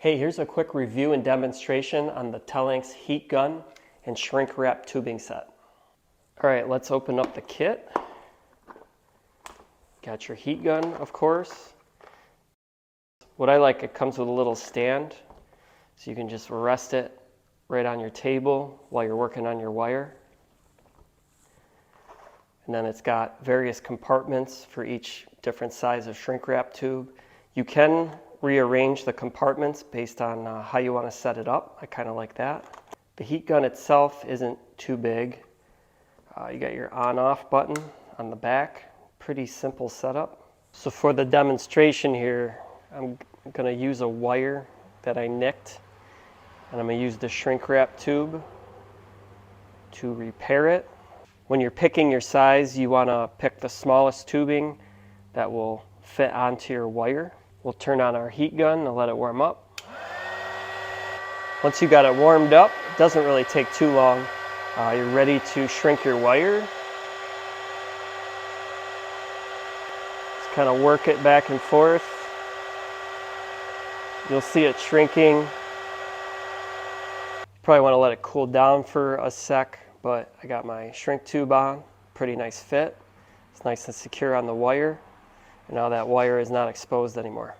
Hey, here's a quick review and demonstration on the Telanks heat gun and shrink wrap tubing set. All right, let's open up the kit. Got your heat gun, of course. What I like, it comes with a little stand, so you can just rest it right on your table while you're working on your wire. And then it's got various compartments for each different size of shrink wrap tube. You can rearrange the compartments based on how you want to set it up. I kind of like that. The heat gun itself isn't too big. You got your on-off button on the back. Pretty simple setup. So for the demonstration here, I'm going to use a wire that I nicked, and I'm going to use the shrink wrap tube to repair it. When you're picking your size, you want to pick the smallest tubing that will fit onto your wire. We'll turn on our heat gun and let it warm up. Once you got it warmed up, it doesn't really take too long. You're ready to shrink your wire. Just kind of work it back and forth. You'll see it shrinking. Probably want to let it cool down for a sec, but I got my shrink tube on. Pretty nice fit. It's nice and secure on the wire. And now that wire is not exposed anymore.